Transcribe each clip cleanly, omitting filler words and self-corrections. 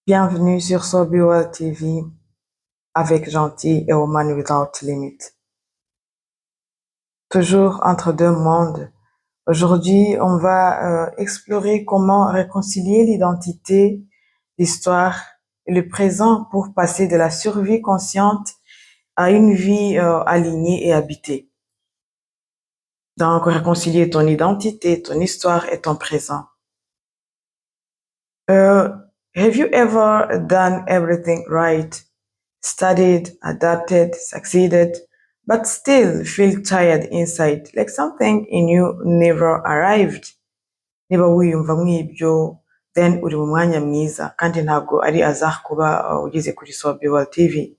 Bienvenue sur Sobiwell TV avec Gentil et Woman Without Limit. Toujours entre deux mondes. Aujourd'hui, on va explorer comment réconcilier l'identité, l'histoire et le présent pour passer de la survie consciente à une vie alignée et habitée. Donc, réconcilier ton identité, ton histoire et ton présent. Have you ever done everything right? Studied, adapted, succeeded, but still feel tired inside, like something in you never arrived. Niba wiyumva mw'ibyo, then uri mu mwanya mwiza, kandi ntabwo ari azar kuba ugeze kuri Sobiwell TV.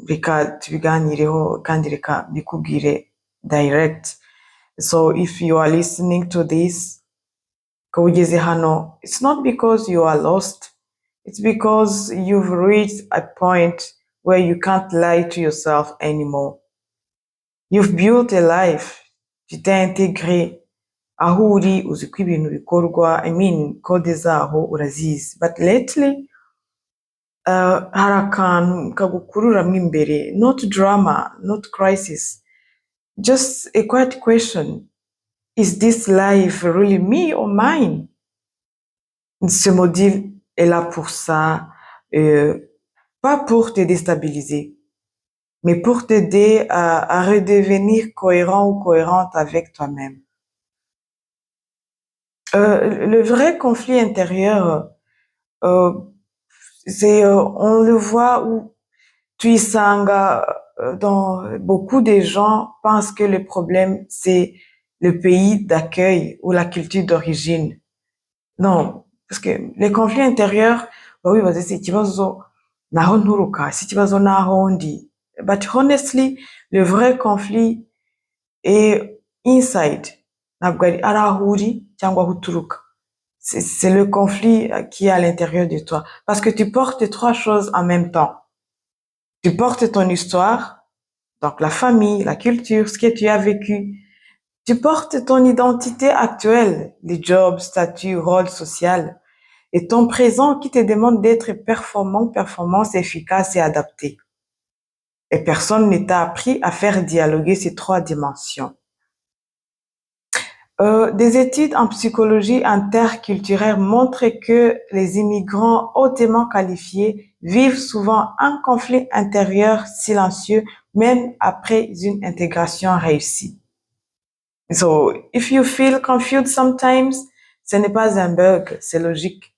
Reka tubiganireho kandi reka bikubwire direct. So if you are listening to this, ko ugeze hano, it's not because you are lost. It's because you've reached a point where you can't lie to yourself anymore. You've built a life. Tu t'es intégré. Aho uri uzi ko ibintu bikorwa, code zaho urazizi. But lately, hari akantu kagukururamo imbere. Not drama, not crisis. Just a quiet question. Is this life really me or mine? Ce module est là pour ça, pas pour te déstabiliser, mais pour t'aider à redevenir cohérent ou cohérente avec toi-même. Le vrai conflit intérieur, c'est, on le voit où Tuisanga, dans beaucoup de gens pensent que le problème, c'est le pays d'accueil ou la culture d'origine. Non, parce que les conflits intérieurs, oui, c'est ikibazo naho nturuka, si ikibazo naho ndi. But honestly, le vrai conflit est inside. Ntabwo ari aho uri cyangwa aho uturuka. C'est le conflit qui est à l'intérieur de toi. Parce que tu portes trois choses en même temps. Tu portes ton histoire, donc la famille, la culture, ce que tu as vécu. Tu portes ton identité actuelle, les jobs, statuts, rôle social, et ton présent qui te demande d'être performant, performance efficace et adapté. Et personne ne t'a appris à faire dialoguer ces trois dimensions. Des études en psychologie interculturelle montrent que les immigrants hautement qualifiés vivent souvent un conflit intérieur silencieux même après une intégration réussie. So, if you feel confused sometimes, ce n'est pas un bug, c'est logique.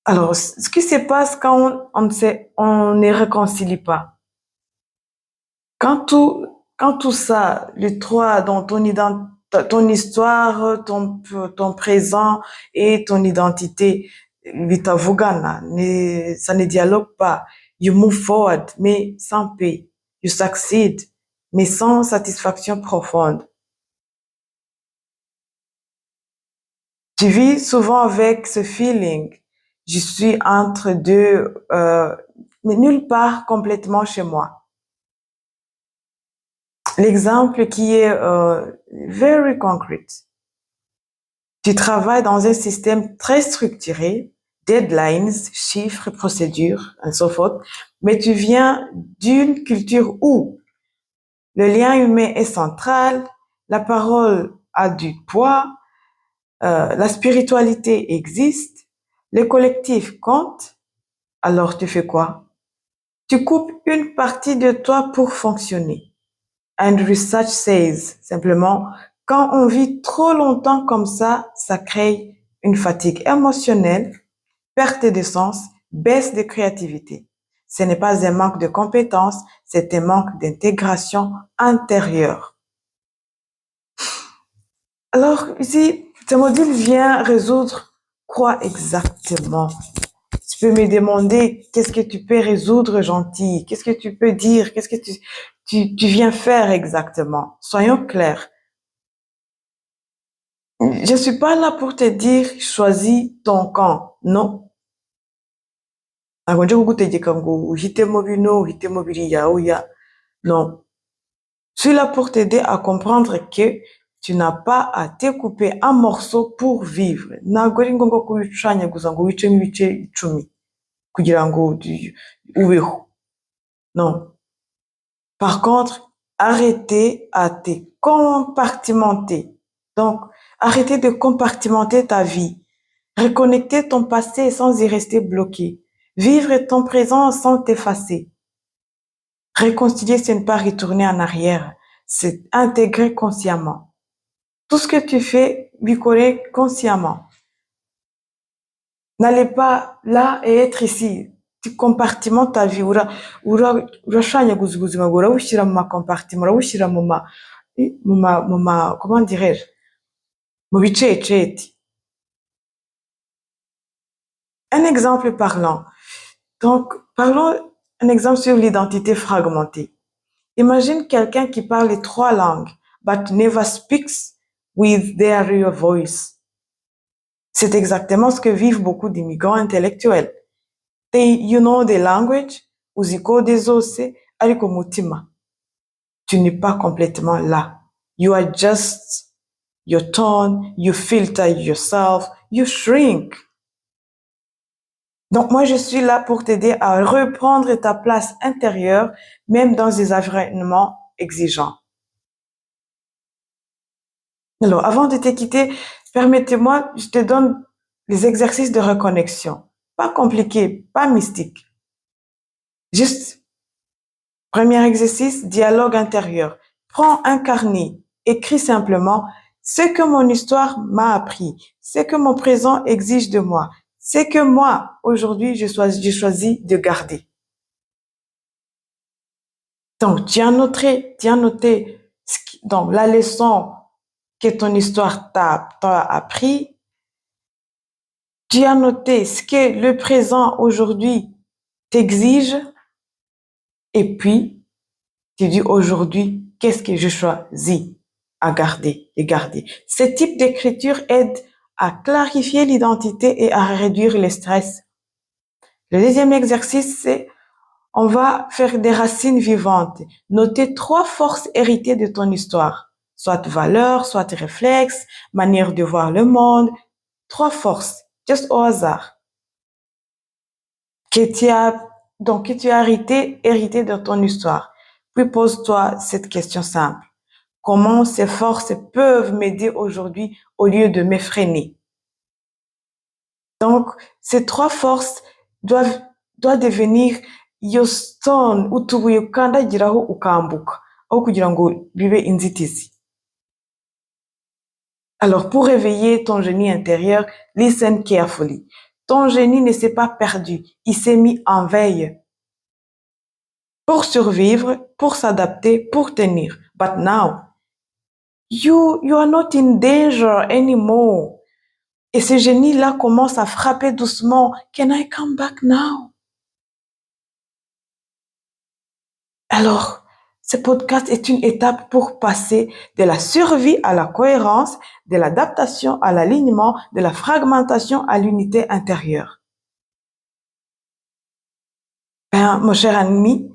Alors, ce qui se passe quand on ne réconcilie pas, quand tout ça, les trois, dans ton histoire, ton présent et ton identité, bitavugana, ça ne dialogue pas. You move forward, mais sans paix. You succeed, mais sans satisfaction profonde. Tu vis souvent avec ce feeling. Je suis entre deux, mais nulle part complètement chez moi. L'exemple qui est very concrete. Tu travailles dans un système très structuré, deadlines, chiffres, procédures, and so forth, mais tu viens d'une culture où le lien humain est central, la parole a du poids, la spiritualité existe, le collectif compte. Alors tu fais quoi? Tu coupes une partie de toi pour fonctionner. And research says, simplement, quand on vit trop longtemps comme ça crée une fatigue émotionnelle, perte de sens, baisse de créativité. Ce n'est pas un manque de compétences, c'est un manque d'intégration intérieure. Alors, ici, ce module vient résoudre quoi exactement? Tu peux me demander qu'est-ce que tu peux résoudre, Gentil? Qu'est-ce que tu peux dire? Qu'est-ce que tu viens faire exactement? Soyons clairs. Je suis pas là pour te dire choisis ton camp. Non. Ntabwo nje kugutegeka ngo uhitemo bino, uhitemo biriya, oya. Non. Je suis là pour t'aider à comprendre que tu n'as pas à découper un morceau pour vivre. Ntabwo ari ngombwa kubicanyaguza ngo wicemo ibice 10 kugira ngo ubeho. Non. Par contre, arrêtez à te compartimenter. Donc, arrêtez de compartimenter ta vie. Reconnecter ton passé sans y rester bloqué. Vivre ton présent sans t'effacer. Réconcilier, ce n'est pas retourner en arrière. C'est intégrer consciemment. Tout ce que tu fais, bicoler consciemment. N'allez pas là et être ici. Tu compartimentes ta vie. Urashanyaguza ubuzima bwawe, urawushyira mu makompartiment, urawushyira comment dirais-je, mu biceceti. Un exemple parlant. Donc, parlons un exemple sur l'identité fragmentée. Imagine quelqu'un qui parle les 3 langues, but never speaks with their real voice. C'est exactement ce que vivent beaucoup d'immigrants intellectuels. You know the language, uzikode zose, ariko mutima. Tu n'es pas complètement là. You are just your tone, you filter yourself, you shrink. Donc moi, je suis là pour t'aider à reprendre ta place intérieure, même dans des environnements exigeants. Alors, avant de te quitter, permettez-moi, je te donne les exercices de reconnexion. Pas compliqué, pas mystique. Juste, premier exercice, dialogue intérieur. Prends un carnet, écris simplement ce que mon histoire m'a appris, ce que mon présent exige de moi, ce que moi, aujourd'hui, j'ai choisi de garder. Donc, tu as noté donc, la leçon que ton histoire t'a appris. Tu as noté ce que le présent aujourd'hui t'exige. Et puis, tu dis aujourd'hui, qu'est-ce que je choisis à garder et garder. Ce type d'écriture aide à clarifier l'identité et à réduire le stress. Le deuxième exercice, c'est on va faire des racines vivantes. Noter 3 forces héritées de ton histoire. Soit valeurs, soit réflexes, manière de voir le monde. 3 forces, juste au hasard. Que tu as hérité de ton histoire. Puis pose-toi cette question simple. Comment ces forces peuvent m'aider aujourd'hui au lieu de me freiner? Donc, ces 3 forces doivent devenir your stone, utubuye ukandagiraho ukambuka, aho kugira ngo bibe inzitizi. Alors, pour réveiller ton génie intérieur, listen carefully. Ton génie ne s'est pas perdu, il s'est mis en veille. Pour survivre, pour s'adapter, pour tenir. But now, you are not in danger anymore. Et ce génie-là commence à frapper doucement. Can I come back now? Alors, ce podcast est une étape pour passer de la survie à la cohérence, de l'adaptation à l'alignement, de la fragmentation à l'unité intérieure. Mon cher ami,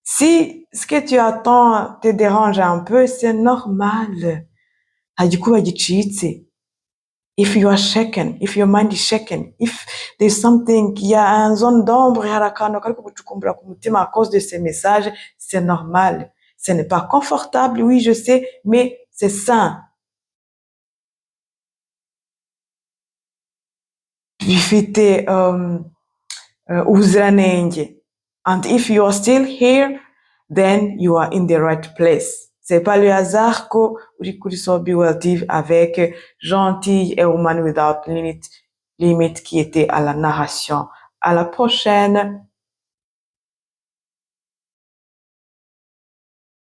si ce que tu attends te dérange un peu, c'est normal. Hagikuba gicitse. If you are shaken, if your mind is shaken, if there's something, il y a un zone d'ombre, hari akantu kari kugucukumbura ku mutima à cause de ces messages, c'est normal. Ce n'est pas confortable, oui, je sais, mais c'est sain. Bifite ubuziranenge. And if you are still here, then you are in the right place. C'est pas le hasard que uri kuri So Be Well TV avec Gentille et Woman Without Limit qui était à la narration. À la prochaine.